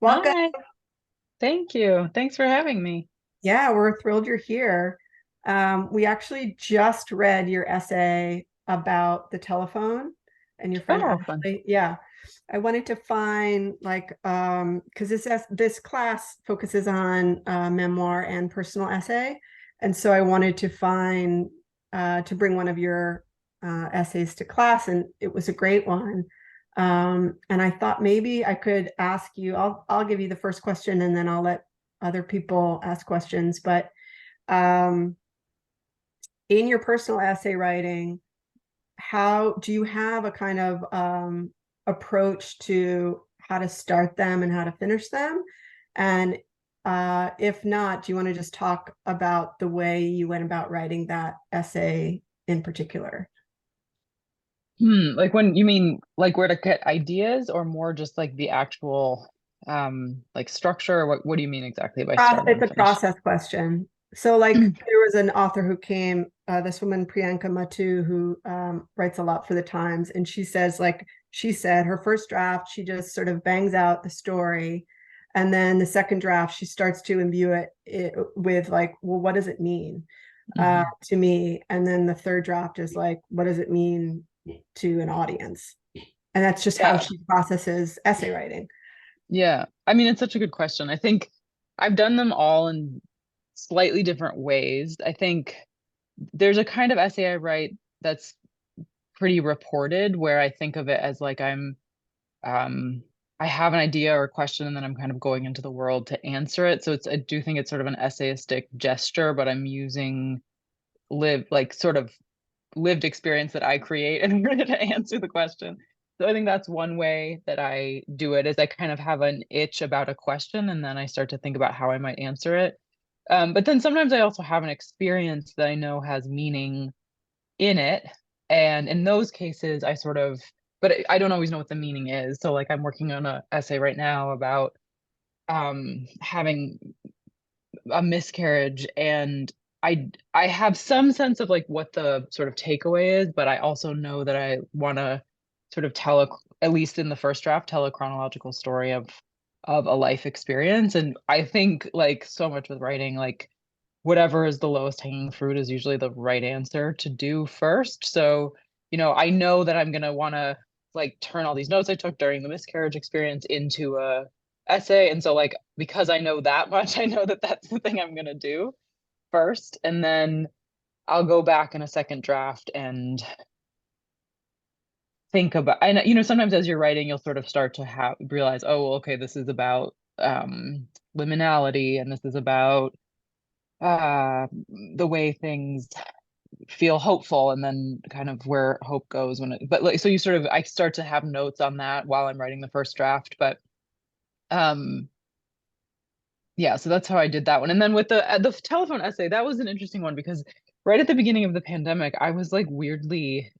Welcome. Hi, thank you. Thanks for having me. Yeah, we're thrilled you're here. We actually just read your essay about the telephone and your friend Oh, fun. Ashley. Yeah, I wanted to find because this class focuses on memoir and personal essay, and so I wanted to find to bring one of your essays to class, and it was a great one. And I thought maybe I could ask you. I'll give you the first question, and then I'll let other people ask questions. But um, in your personal essay writing, how do you have a kind of approach to how to start them and how to finish them? And if not, do you want to just talk about the way you went about writing that essay in particular? Like when you mean like where to get ideas or more just like the actual like structure or what do you mean exactly by start It's and a finish? process question. So, like, there was an author who came, this woman, Priyanka Matu, who writes a lot for the Times, and she says, like, she said her first draft, she just sort of bangs out the story. And then the second draft, she starts to imbue it with, like, well, what does it mean Mhm. to me? And then the third draft is like, what does it mean to an audience? And that's just how Yeah. she processes essay writing. Yeah. I mean, it's such a good question. I think I've done them all in slightly different ways. I think there's a kind of essay I write that's pretty reported where I think of it as like um I have an idea or a question and then I'm kind of going into the world to answer it. So I do think it's sort of an essayistic gesture, but I'm using sort of lived experience that I create in order to answer the question. So I think that's one way that I do it is I kind of have an itch about a question and then I start to think about how I might answer it. But then sometimes I also have an experience that I know has meaning in it. And in those cases, but I don't always know what the meaning is. So like I'm working on an essay right now about having a miscarriage and I have some sense of like what the sort of takeaway is, but I also know that I want to sort of at least in the first draft, tell a chronological story of a life experience. And I think like so much with writing, like whatever is the lowest hanging fruit is usually the right answer to do first. So, I know that I'm gonna want to like turn all these notes I took during the miscarriage experience into a essay. And so like because I know that much, I know that that's the thing I'm gonna do first, and then I'll go back in a second draft and think about and sometimes as you're writing you'll sort of start to have realize, oh well, okay, this is about liminality and this is about the way things feel hopeful and then kind of where hope goes but like so you sort of I start to have notes on that while I'm writing the first draft, but um yeah, so that's how I did that one. And then with the telephone essay, that was an interesting one because right at the beginning of the pandemic I was like weirdly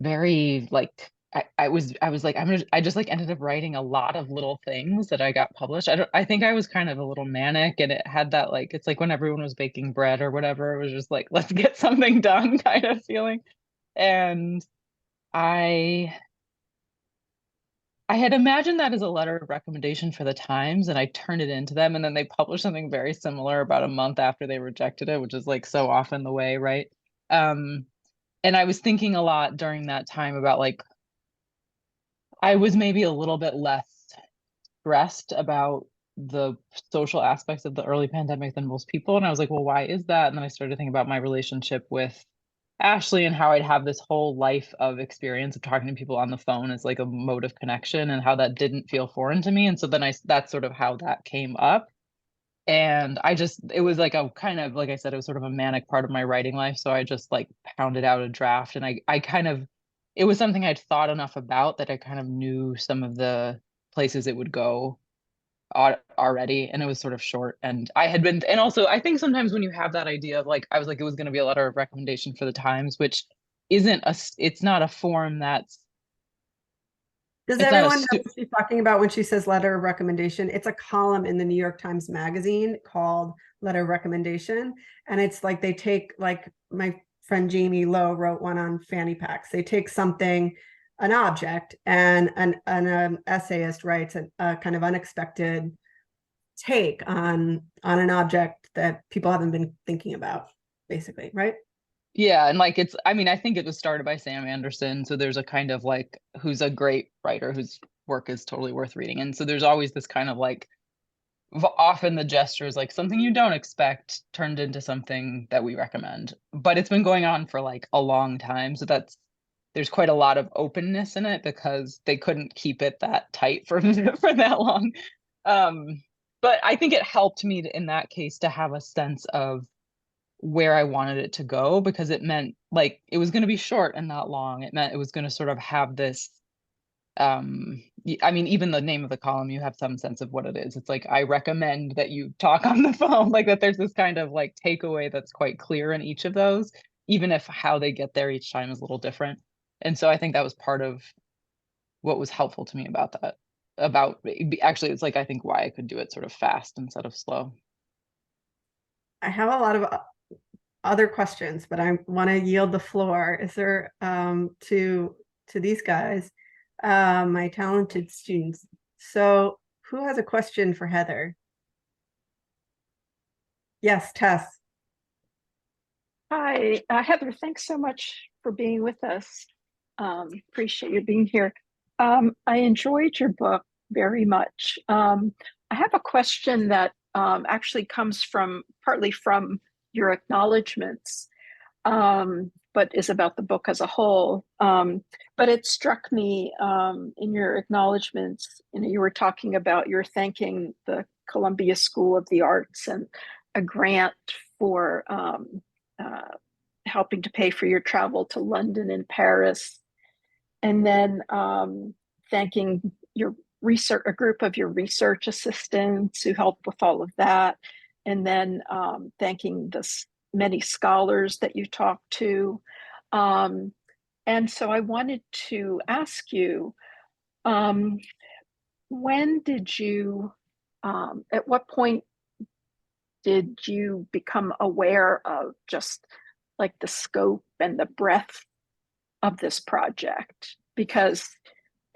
very like I was like I just like ended up writing a lot of little things that I got published. I think I was kind of a little manic and it had that like it's like when everyone was baking bread or whatever, it was just like let's get something done kind of feeling. And I I had imagined that as a letter of recommendation for the Times and I turned it into them and then they published something very similar about a month after they rejected it, which is like so often the way, right? Um and I was thinking a lot during that time about like I was maybe a little bit less stressed about the social aspects of the early pandemic than most people. And I was like, well, why is that? And then I started thinking about my relationship with Ashley and how I'd have this whole life of experience of talking to people on the phone as like a mode of connection and how that didn't feel foreign to me. And so then that's sort of how that came up. And it was like a kind of, like I said, it was sort of a manic part of my writing life. So I just like pounded out a draft and it was something I'd thought enough about that I kind of knew some of the places it would go already. And it was sort of short. And also I think sometimes when you have that idea of like, I was like, it was going to be a letter of recommendation for the Times, which it's not a form Does it's not a, everyone know what she's talking about when she says letter of recommendation? It's a column in the New York Times Magazine called Letter of Recommendation. And it's like they take, like, my friend Jamie Lowe wrote one on fanny packs. They take something an object, and an essayist writes a kind of unexpected take on an object that people haven't been thinking about, basically, right? Yeah, and like I mean, I think it was started by Sam Anderson, so there's a kind of like who's a great writer whose work is totally worth reading. And so there's always this kind of like often the gesture is like something you don't expect turned into something that we recommend. But it's been going on for like a long time, so there's quite a lot of openness in it because they couldn't keep it that tight for for that long. Um, but I think it helped me in that case to have a sense of where I wanted it to go, because it meant like it was going to be short and not long. It meant it was going to sort of have this I mean, even the name of the column, you have some sense of what it is. It's like, I recommend that you talk on the phone, like that there's this kind of like takeaway that's quite clear in each of those, even if how they get there each time is a little different. And so I think that was part of what was helpful to me about that. About actually, it's like I think why I could do it sort of fast instead of slow. I have a lot of other questions, but I want to yield the floor. Is there to these guys, my talented students? So, who has a question for Heather? Yes, Tess. Hi, Heather, thanks so much for being with us. Appreciate you being here. I enjoyed your book very much. I have a question that actually comes from partly from your acknowledgments, but is about the book as a whole. But it struck me in your acknowledgments, you were talking about you're thanking the Columbia School of the Arts and a grant for uh, helping to pay for your travel to London and Paris, and then thanking your research, a group of your research assistants who helped with all of that, and then thanking the many scholars that you talked to. Um, and so I wanted to ask you, um, when did you, at what point did you become aware of just like the scope and the breadth of this project? Because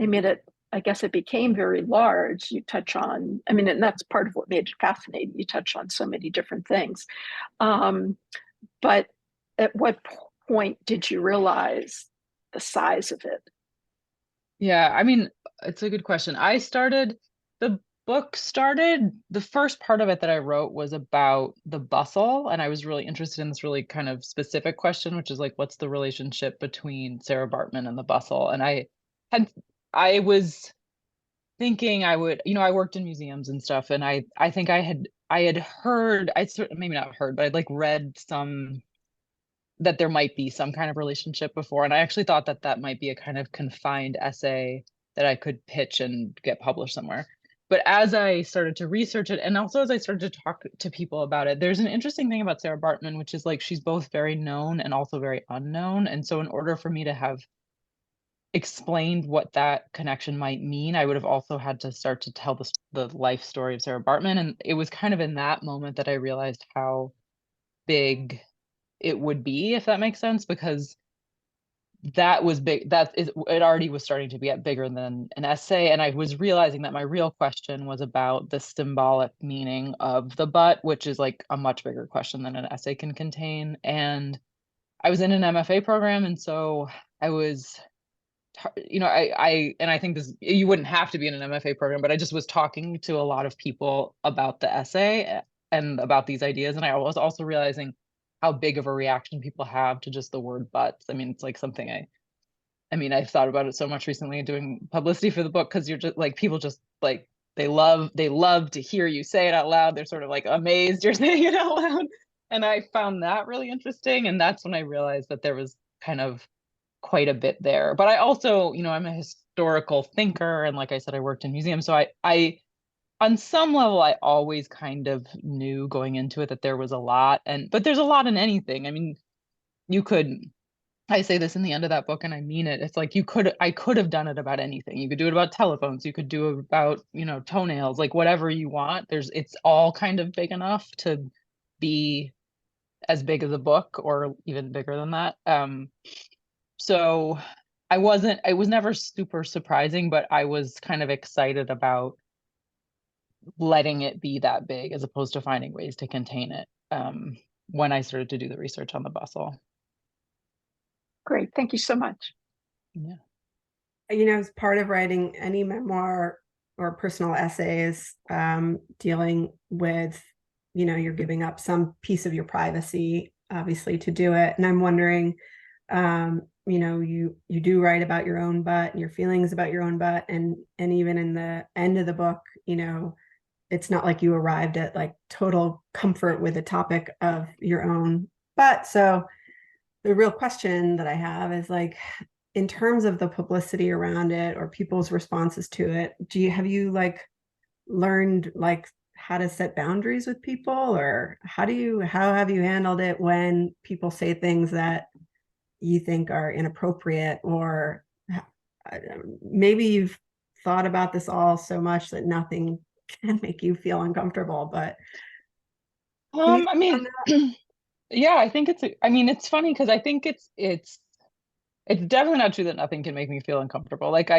I mean, I guess it became very large. You touch on, I mean, and that's part of what made it fascinating. You touch on so many different things. Um, but at what point did you realize the size of it? Yeah, I mean, it's a good question. The book started, the first part of it that I wrote was about the bustle. And I was really interested in this really kind of specific question, which is like, what's the relationship between Sarah Bartman and the bustle? And had, I was thinking I would, I worked in museums and stuff. And I think I had heard, I certainly, maybe not heard, but I'd like read that there might be some kind of relationship before. And I actually thought that that might be a kind of confined essay that I could pitch and get published somewhere. But as I started to research it, and also as I started to talk to people about it, there's an interesting thing about Sarah Bartman, which is like she's both very known and also very unknown. And so in order for me to have explained what that connection might mean, I would have also had to start to tell the life story of Sarah Bartman. And it was kind of in that moment that I realized how big it would be, if that makes sense, because that was big. It already was starting to get bigger than an essay. And I was realizing that my real question was about the symbolic meaning of the butt, which is like a much bigger question than an essay can contain. And I was in an MFA program. And so I was, and I think this, you wouldn't have to be in an MFA program, but I just was talking to a lot of people about the essay and about these ideas. And I was also realizing how big of a reaction people have to just the word butts. I mean, it's like something I mean, I've thought about it so much recently doing publicity for the book, because you're just like, people just like, they love to hear you say it out loud. They're sort of like amazed you're saying it out loud. And I found that really interesting. And that's when I realized that there was kind of quite a bit there. But I also, I'm a historical thinker. And like I said, I worked in museums. So I on some level, I always kind of knew going into it that there was a lot. But there's a lot in anything. I mean, you could, I say this in the end of that book and I mean it. It's like I could have done it about anything. You could do it about telephones, you could do it about, toenails, like whatever you want. It's all kind of big enough to be as big as a book or even bigger than that. So it was never super surprising, but I was kind of excited about letting it be that big as opposed to finding ways to contain it when I started to do the research on the bustle. Great. Thank you so much. Yeah. As part of writing any memoir or personal essays, dealing with, you're giving up some piece of your privacy, obviously, to do it. And I'm wondering, you do write about your own butt and your feelings about your own butt, and even in the end of the book, it's not like you arrived at like total comfort with the topic of your own butt. So the real question that I have is like, in terms of the publicity around it or people's responses to it, have you like learned like how to set boundaries with people, or how have you handled it when people say things that you think are inappropriate, or maybe you've thought about this all so much that nothing can make you feel uncomfortable, but I mean, yeah, I think it's funny because I think it's definitely not true that nothing can make me feel uncomfortable. Like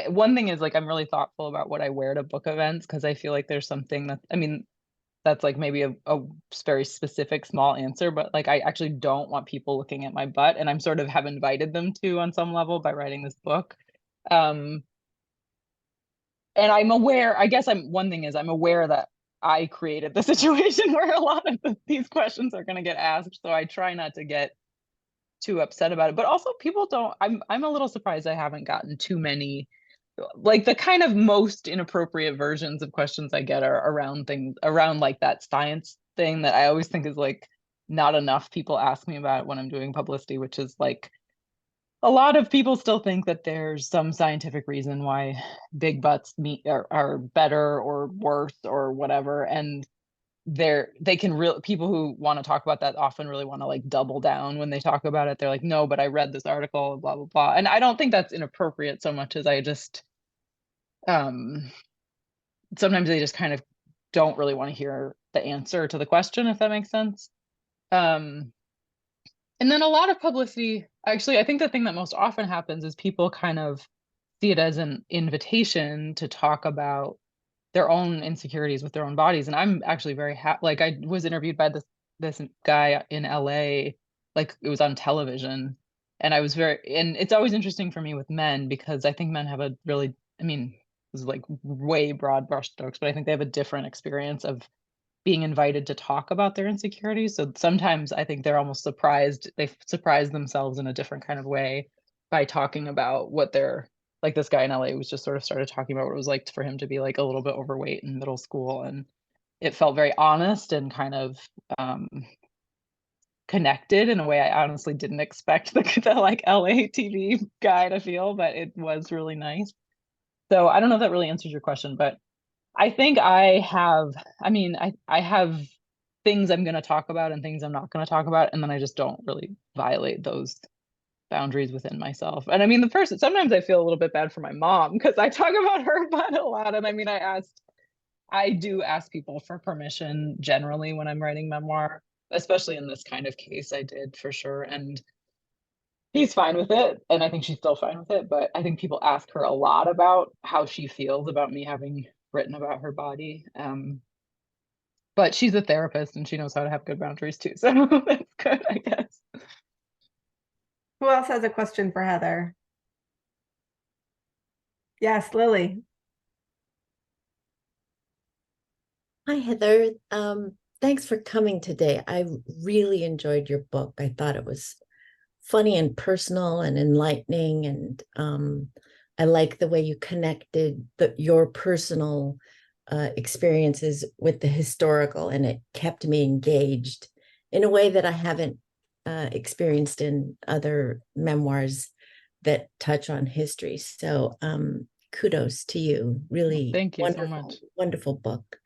one thing is like I'm really thoughtful about what I wear to book events because I feel like there's something that that's like maybe a very specific small answer, but like I actually don't want people looking at my butt, and I'm sort of have invited them to on some level by writing this book. And I'm aware, I guess one thing is I'm aware that I created the situation where a lot of these questions are going to get asked. So I try not to get too upset about it. But also people don't, I'm a little surprised I haven't gotten too many, like the kind of most inappropriate versions of questions I get are around things, around like that science thing that I always think is like not enough people ask me about when I'm doing publicity, which is like, a lot of people still think that there's some scientific reason why big butts are better or worse or whatever, and they can real people who want to talk about that often really want to like double down when they talk about it. They're like, no, but I read this article, blah blah blah. And I don't think that's inappropriate so much as I just sometimes they just kind of don't really want to hear the answer to the question, if that makes sense. And then a lot of publicity, actually, I think the thing that most often happens is people kind of see it as an invitation to talk about their own insecurities with their own bodies. And I'm actually very happy. Like I was interviewed by this guy in LA, like it was on television. And and it's always interesting for me with men because I think men have a really, this is like way broad brushstrokes, but I think they have a different experience of being invited to talk about their insecurities. So sometimes I think they're almost surprised. They surprise themselves in a different kind of way by talking about what they're like. This guy in LA was just sort of started talking about what it was like for him to be like a little bit overweight in middle school. And it felt very honest and kind of connected in a way I honestly didn't expect the like LA TV guy to feel, but it was really nice. So I don't know if that really answers your question, but I think I have, I have things I'm going to talk about and things I'm not going to talk about. And then I just don't really violate those boundaries within myself. And I mean, sometimes I feel a little bit bad for my mom because I talk about her butt a lot. And I do ask people for permission generally when I'm writing memoir, especially in this kind of case, I did for sure. And he's fine with it. And I think she's still fine with it. But I think people ask her a lot about how she feels about me having written about her body. But she's a therapist and she knows how to have good boundaries too. So that's good, I guess. who else has a question for Heather? Yes, Lily. Hi, Heather. Thanks for coming today. I really enjoyed your book. I thought it was funny and personal and enlightening. And I like the way you connected your personal experiences with the historical, and it kept me engaged in a way that I haven't experienced in other memoirs that touch on history. So kudos to you. Really Thank you wonderful, so much. wonderful book.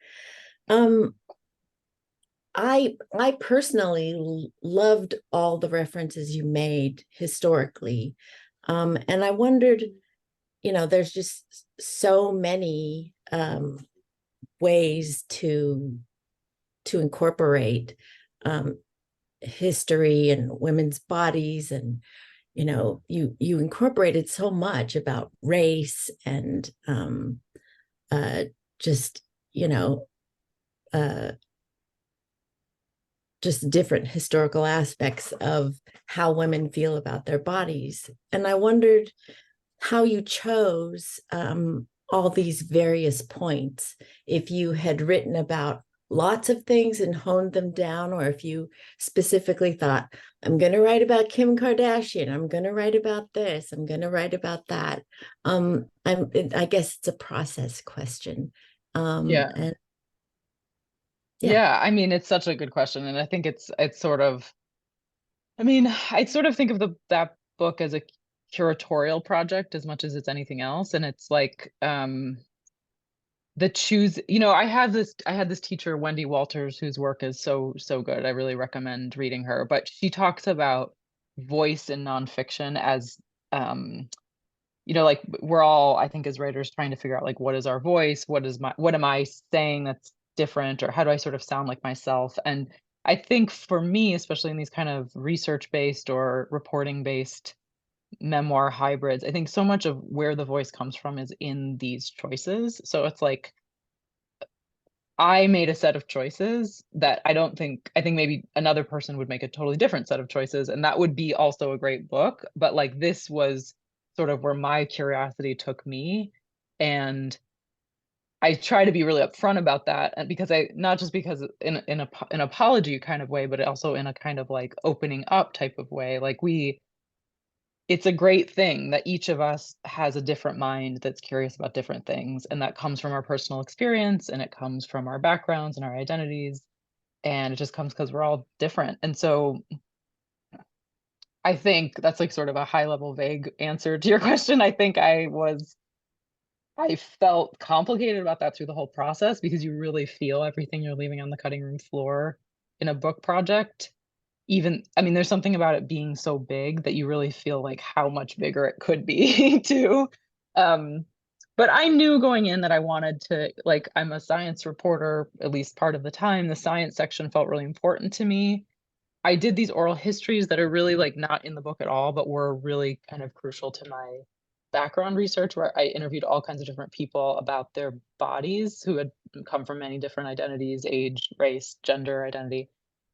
I personally loved all the references you made historically. And I wondered, there's just so many ways to incorporate history and women's bodies and you incorporated so much about race and uh, just, you know, uh, just different historical aspects of how women feel about their bodies. And I wondered how you chose all these various points, if you had written about lots of things and honed them down, or if you specifically thought, I'm going to write about Kim Kardashian, I'm going to write about this, I'm going to write about that. I guess it's a process question. Yeah. And yeah. Yeah, I mean, it's such a good question. And I think it's sort of, I mean, I sort of think of that book as a curatorial project as much as it's anything else. And it's like the choose, I had this teacher, Wendy Walters, whose work is so good. I really recommend reading her. But she talks about voice in nonfiction as like we're all, I think, as writers trying to figure out like what is our voice, what am I saying that's different, or how do I sort of sound like myself? And I think for me, especially in these kind of research based or reporting based memoir hybrids, I think so much of where the voice comes from is in these choices. So it's like I made a set of choices that I think maybe another person would make a totally different set of choices, and that would be also a great book. But like this was sort of where my curiosity took me. And I try to be really upfront about that, and because I not just because in an apology kind of way, but also in a kind of like opening up type of way. Like it's a great thing that each of us has a different mind that's curious about different things, and that comes from our personal experience, and it comes from our backgrounds and our identities, and it just comes because we're all different. And so I think that's like sort of a high level vague answer to your question. I think I felt complicated about that through the whole process, because you really feel everything you're leaving on the cutting room floor in a book project. Even, I mean, there's something about it being so big that you really feel like how much bigger it could be too. Um, but I knew going in that I wanted to, like, I'm a science reporter, at least part of the time. The science section felt really important to me. I did these oral histories that are really like not in the book at all, but were really kind of crucial to my background research, where I interviewed all kinds of different people about their bodies who had come from many different identities, age, race, gender identity,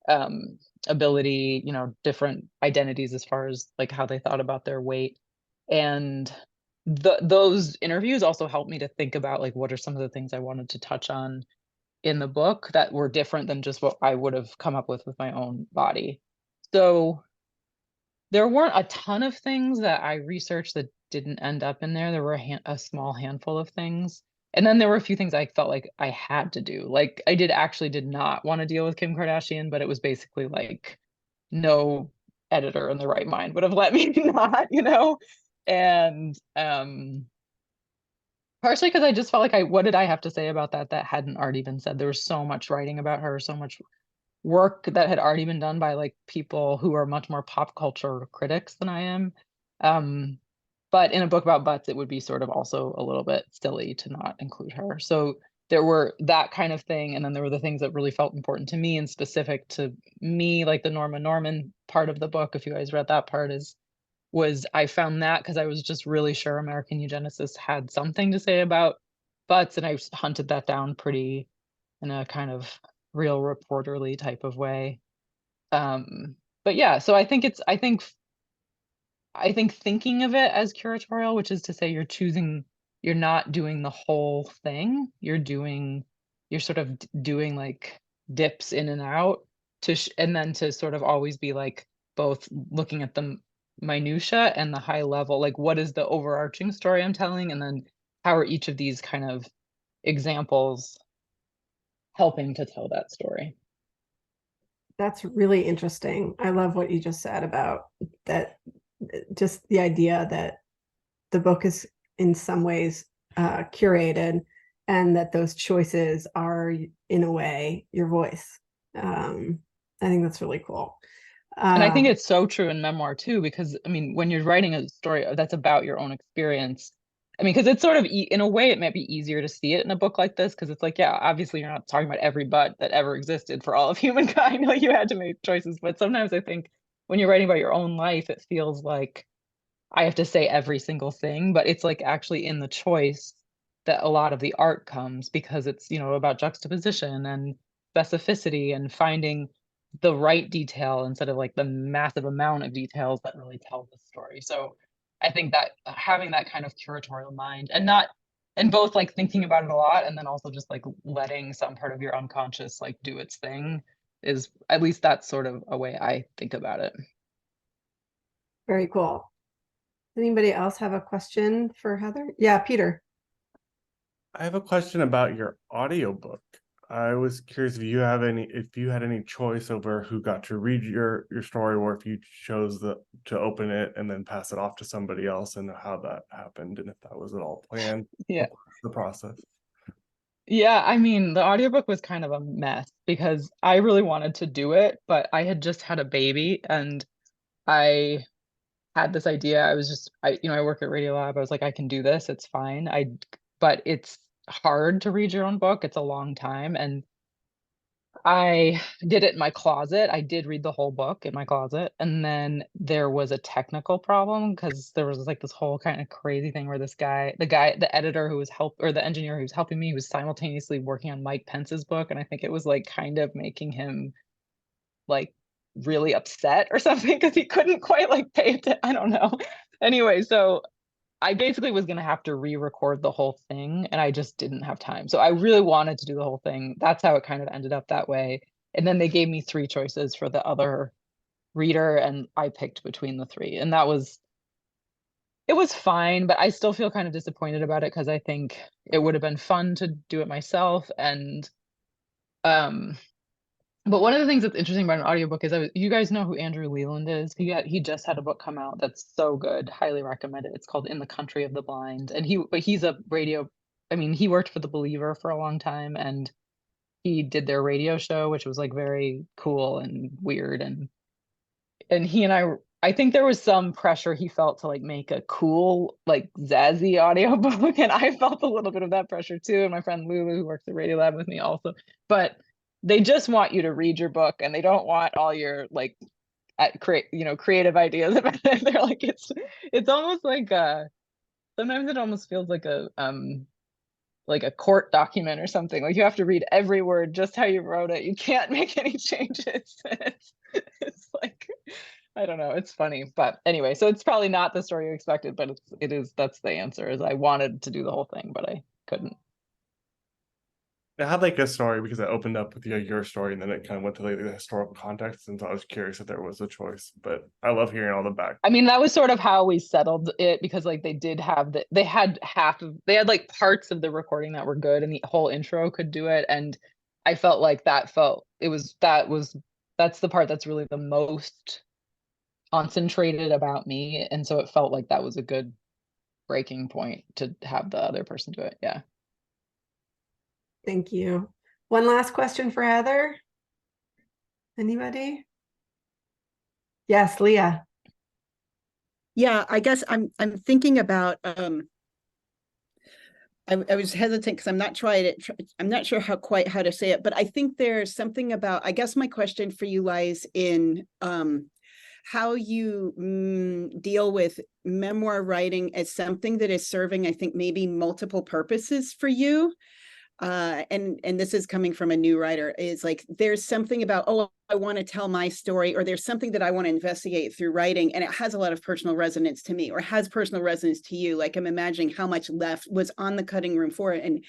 um, ability, different identities as far as like how they thought about their weight. And those interviews also helped me to think about like what are some of the things I wanted to touch on in the book that were different than just what I would have come up with my own body. So there weren't a ton of things that I researched that didn't end up in there. There were a small handful of things. And then there were a few things I felt like I had to do. Like I did not want to deal with Kim Kardashian, but it was basically like no editor in the right mind would have let me not, And partially because I just felt like what did I have to say about that hadn't already been said? There was so much writing about her, so much work that had already been done by like people who are much more pop culture critics than I am. But in a book about butts, it would be sort of also a little bit silly to not include her. So there were that kind of thing. And then there were the things that really felt important to me and specific to me, like the Norma Norman part of the book. If you guys read that part, I found that because I was just really sure American eugenicists had something to say about butts. And I hunted that down pretty in a kind of real reporterly type of way. But yeah, so I think thinking of it as curatorial, which is to say you're not doing the whole thing. You're sort of doing like dips in and out and then to sort of always be like both looking at the minutia and the high level, like what is the overarching story I'm telling? And then how are each of these kind of examples helping to tell that story? That's really interesting. I love what you just said about that, just the idea that the book is in some ways curated, and that those choices are in a way your voice. I think that's really cool. And I think it's so true in memoir too, because I mean, when you're writing a story that's about your own experience, I mean, because it's sort of, in a way, it might be easier to see it in a book like this, because it's like, yeah, obviously you're not talking about every butt that ever existed for all of humankind. Like you had to make choices. But sometimes I think when you're writing about your own life, it feels like I have to say every single thing, but it's like actually in the choice that a lot of the art comes, because it's, you know, about juxtaposition and specificity and finding the right detail instead of like the massive amount of details that really tell the story. So I think that having that kind of curatorial mind, and not, and both like thinking about it a lot and then also just like letting some part of your unconscious like do its thing, is, at least that's sort of a way I think about it. Very cool. Anybody else have a question for Heather? Yeah, Peter. I have a question about your audiobook. I was curious if you had any choice over who got to read your story, or if you chose to open it and then pass it off to somebody else, and how that happened, and if that was at all planned. Yeah. The process. Yeah, I mean, the audiobook was kind of a mess because I really wanted to do it, but I had just had a baby and I had this idea. I work at Radiolab. I was like, I can do this. It's fine. But it's hard to read your own book. It's a long time. And I did it in my closet. I did read the whole book in my closet. And then there was a technical problem because there was like this whole kind of crazy thing where the editor who was the engineer who was helping me was simultaneously working on Mike Pence's book. And I think it was like kind of making him like really upset or something because he couldn't quite like pay it. I don't know. Anyway, so I basically was going to have to re-record the whole thing, and I just didn't have time. So I really wanted to do the whole thing. That's how it kind of ended up that way. And then they gave me 3 choices for the other reader, and I picked between the 3. And it was fine, but I still feel kind of disappointed about it because I think it would have been fun to do it myself. And but one of the things that's interesting about an audiobook is you guys know who Andrew Leland is? He just had a book come out that's so good. Highly recommend it. It's called In the Country of the Blind. And he's a radio, I mean, he worked for The Believer for a long time, and he did their radio show, which was like very cool and weird. And he and I think there was some pressure he felt to like make a cool, like zazzy audiobook. And I felt a little bit of that pressure too. And my friend Lulu, who works at Radiolab with me also. But they just want you to read your book, and they don't want all your like creative ideas about it. They're like, it's almost like sometimes it almost feels like a court document or something. Like you have to read every word just how you wrote it. You can't make any changes. It's like, I don't know, it's funny. But anyway, so it's probably not the story you expected, but that's the answer. Is I wanted to do the whole thing, but I couldn't. I had like a story because it opened up with your story, and then it kind of went to like the historical context, and so I was curious if there was a choice. But I love hearing all the back. I mean, that was sort of how we settled it, because like they had like parts of the recording that were good, and the whole intro could do it. And I felt like that's the part that's really the most concentrated about me. And so it felt like that was a good breaking point to have the other person do it. Yeah. Thank you. One last question for Heather. Anybody? Yes, Leah. Yeah, I guess I'm thinking about I was hesitant because I'm not sure how to say it, but I think there's something about, I guess my question for you lies in how you deal with memoir writing as something that is serving, I think, maybe multiple purposes for you. And this is coming from a new writer, is like there's something about, oh, I want to tell my story, or there's something that I want to investigate through writing, and it has a lot of personal resonance to me, or has personal resonance to you. Like I'm imagining how much left was on the cutting room floor, and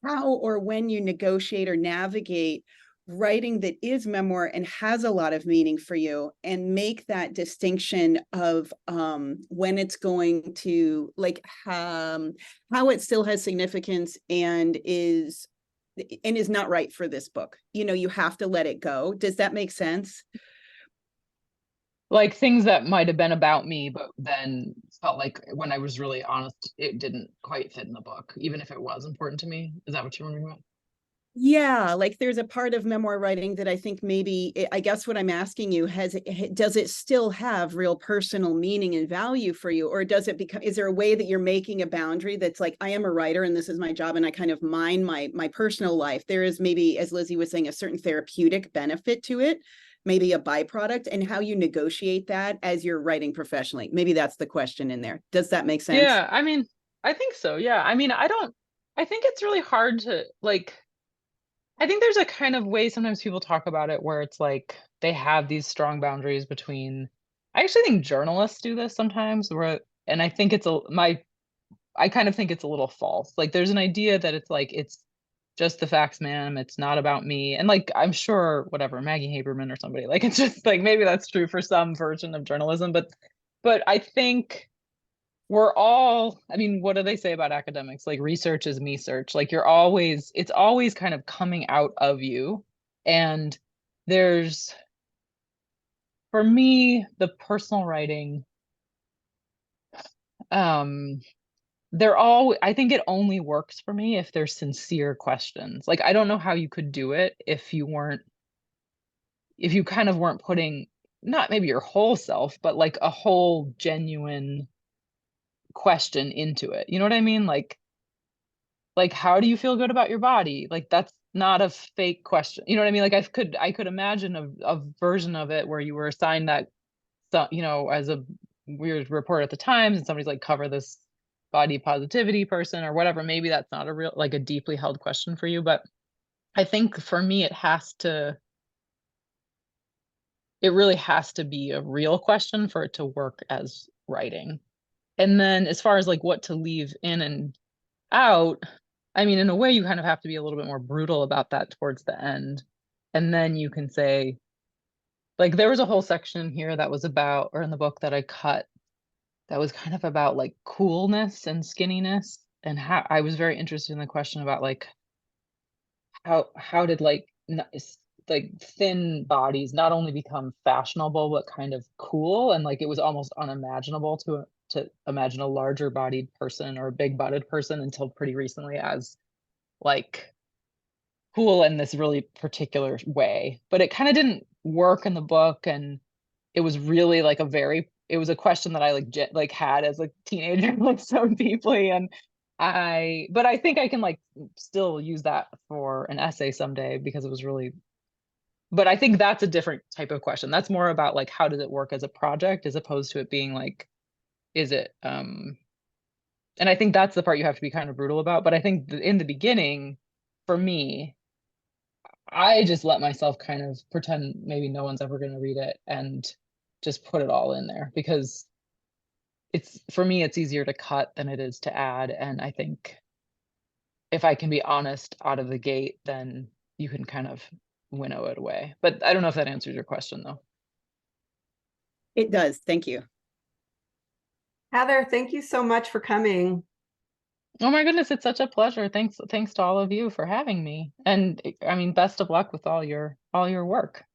how or when you negotiate or navigate writing that is memoir and has a lot of meaning for you, and make that distinction of when it's going to like how it still has significance and is not right for this book. You have to let it go. Does that make sense? Like things that might have been about me, but then felt like when I was really honest, it didn't quite fit in the book, even if it was important to me. Is that what you're wondering about? Yeah, like there's a part of memoir writing that I think maybe, I guess what I'm asking you, does it still have real personal meaning and value for you? Or does it become, is there a way that you're making a boundary that's like, I am a writer and this is my job and I kind of mind my personal life? There is maybe, as Lizzie was saying, a certain therapeutic benefit to it. maybe a byproduct, and how you negotiate that as you're writing professionally. Maybe that's the question in there. Does that make sense? Yeah, I mean, I think so. Yeah. I mean, I think it's really hard to like, I think there's a kind of way sometimes people talk about it where it's like they have these strong boundaries between, I actually think journalists do this sometimes where, and I think I kind of think it's a little false. Like there's an idea that it's like, it's just the facts, ma'am. It's not about me. And like, I'm sure whatever, Maggie Haberman or somebody, like, it's just like, maybe that's true for some version of journalism, but I think we're all, I mean, what do they say about academics? Like research is me search. Like it's always kind of coming out of you. And there's, for me, the personal writing, I think it only works for me if there's sincere questions. Like, I don't know how you could do it if you kind of weren't putting, not maybe your whole self, but like a whole genuine question into it. You know what I mean? Like how do you feel good about your body? Like that's not a fake question. You know what I mean? Like I could imagine a version of it where you were assigned that, you know, as a weird reporter at the Times, and somebody's like, cover this body positivity person or whatever. Maybe that's not a real, like a deeply held question for you. But I think for me, it really has to be a real question for it to work as writing. And then as far as like what to leave in and out, I mean, in a way, you kind of have to be a little bit more brutal about that towards the end. And then you can say, like, there was a whole section here that was about, or in the book that I cut, that was kind of about like coolness and skinniness, and how I was very interested in the question about like how did like like thin bodies not only become fashionable but kind of cool, and like it was almost unimaginable to imagine a larger bodied person or a big butted person until pretty recently as like cool in this really particular way. But it kind of didn't work in the book, and it was really like it was a question that I like had as a teenager like so deeply. And but I think I can like still use that for an essay someday because it was really, but I think that's a different type of question. That's more about like how does it work as a project as opposed to it being like, is it and I think that's the part you have to be kind of brutal about. But I think in the beginning, for me, I just let myself kind of pretend maybe no one's ever going to read it and just put it all in there, because for me, it's easier to cut than it is to add. And I think if I can be honest out of the gate, then you can kind of winnow it away. But I don't know if that answers your question though. It does. Thank you. Heather, thank you so much for coming. Oh my goodness, it's such a pleasure. Thanks to all of you for having me. And I mean, best of luck with all your work.